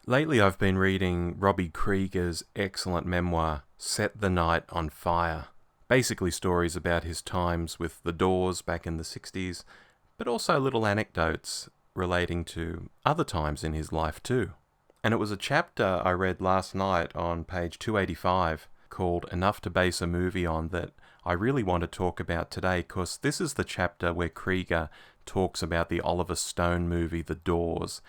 Lately I've been reading Robby Krieger's excellent memoir, Set the Night on Fire. Basically stories about his times with the Doors back in the 60s, but also little anecdotes relating to other times in his life too. And it was a chapter I read last night on page 285 called Enough to Base a Movie On that I really want to talk about today, because this is the chapter where Krieger talks about the Oliver Stone movie The Doors,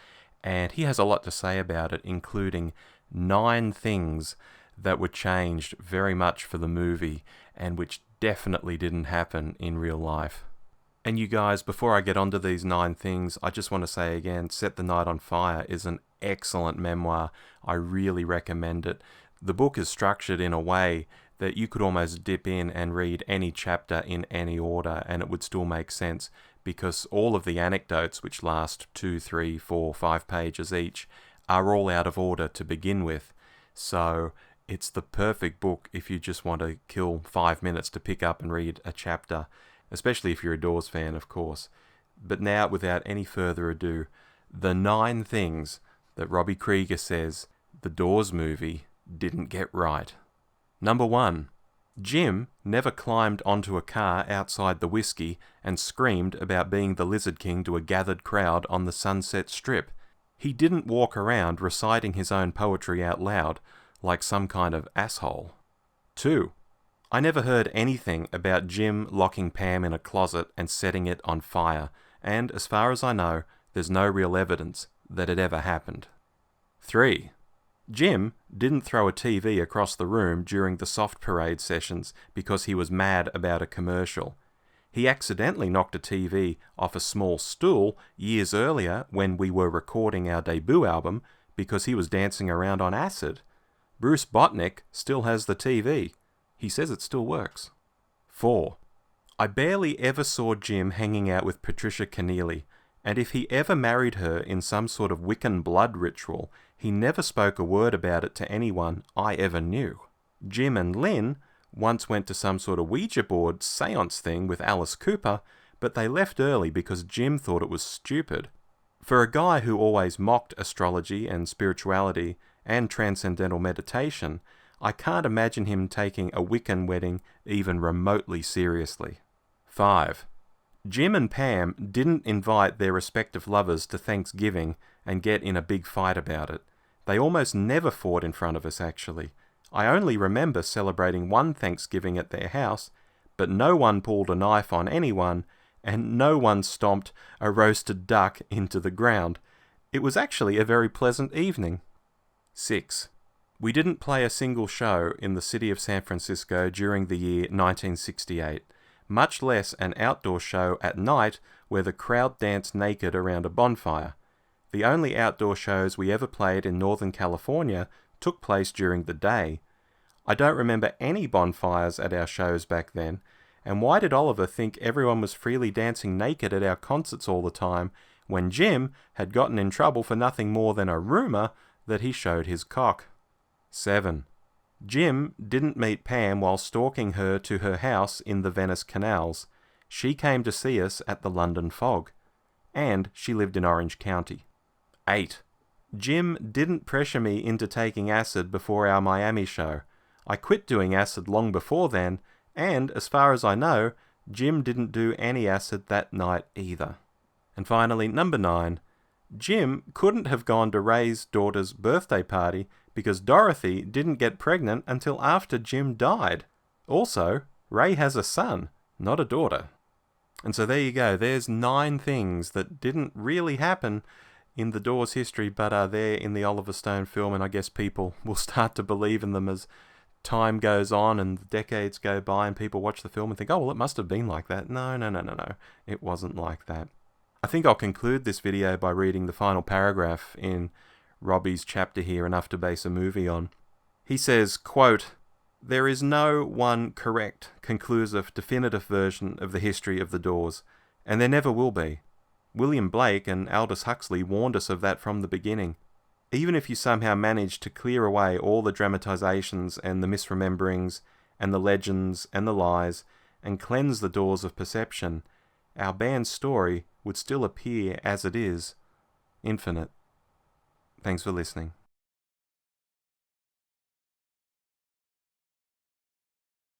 and he has a lot to say about it, including 9 things that were changed very much for the movie and which definitely didn't happen in real life. And you guys, before I get onto these 9 things, I just want to say again, Set the Night on Fire is an excellent memoir. I really recommend it. The book is structured in a way that you could almost dip in and read any chapter in any order and it would still make sense, because all of the anecdotes, which last 2, 3, 4, 5 pages each, are all out of order to begin with. So it's the perfect book if you just want to kill 5 minutes to pick up and read a chapter, especially if you're a Doors fan, of course. But now, without any further ado, the 9 things that Robby Krieger says the Doors movie didn't get right. Number 1. Jim never climbed onto a car outside the Whiskey and screamed about being the Lizard King to a gathered crowd on the Sunset Strip. He didn't walk around reciting his own poetry out loud like some kind of asshole. 2. I never heard anything about Jim locking Pam in a closet and setting it on fire, and as far as I know, there's no real evidence that it ever happened. 3. Jim didn't throw a TV across the room during the soft parade sessions because he was mad about a commercial. He accidentally knocked a TV off a small stool years earlier when we were recording our debut album because he was dancing around on acid. Bruce Botnick still has the TV. He says it still works. 4. I barely ever saw Jim hanging out with Patricia Keneally, and if he ever married her in some sort of Wiccan blood ritual, he never spoke a word about it to anyone I ever knew. Jim and Lynn once went to some sort of Ouija board seance thing with Alice Cooper, but they left early because Jim thought it was stupid. For a guy who always mocked astrology and spirituality and transcendental meditation, I can't imagine him taking a Wiccan wedding even remotely seriously. 5. Jim and Pam didn't invite their respective lovers to Thanksgiving and get in a big fight about it. They almost never fought in front of us, actually. I only remember celebrating one Thanksgiving at their house, but no one pulled a knife on anyone, and no one stomped a roasted duck into the ground. It was actually a very pleasant evening. 6. We didn't play a single show in the city of San Francisco during the year 1968. Much less an outdoor show at night where the crowd danced naked around a bonfire. The only outdoor shows we ever played in Northern California took place during the day. I don't remember any bonfires at our shows back then, and why did Oliver think everyone was freely dancing naked at our concerts all the time when Jim had gotten in trouble for nothing more than a rumor that he showed his cock? 7. Jim didn't meet Pam while stalking her to her house in the Venice canals. She came to see us at the London Fog, and she lived in Orange County. 8. Jim didn't pressure me into taking acid before our Miami show. I quit doing acid long before then, and as far as I know, Jim didn't do any acid that night either. And finally, number 9. Jim couldn't have gone to Ray's daughter's birthday party because Dorothy didn't get pregnant until after Jim died. Also, Ray has a son, not a daughter. And so there you go. There's 9 things that didn't really happen in the Doors' history but are there in the Oliver Stone film, and I guess people will start to believe in them as time goes on and the decades go by and people watch the film and think, oh, well, it must have been like that. No. It wasn't like that. I think I'll conclude this video by reading the final paragraph in Robby's chapter here, Enough to Base a Movie On. He says, quote, there is no one correct, conclusive, definitive version of the history of the Doors, and there never will be. William Blake and Aldous Huxley warned us of that from the beginning. Even if you somehow manage to clear away all the dramatizations and the misrememberings and the legends and the lies and cleanse the Doors of perception, our band's story would still appear as it is, infinite. Thanks for listening.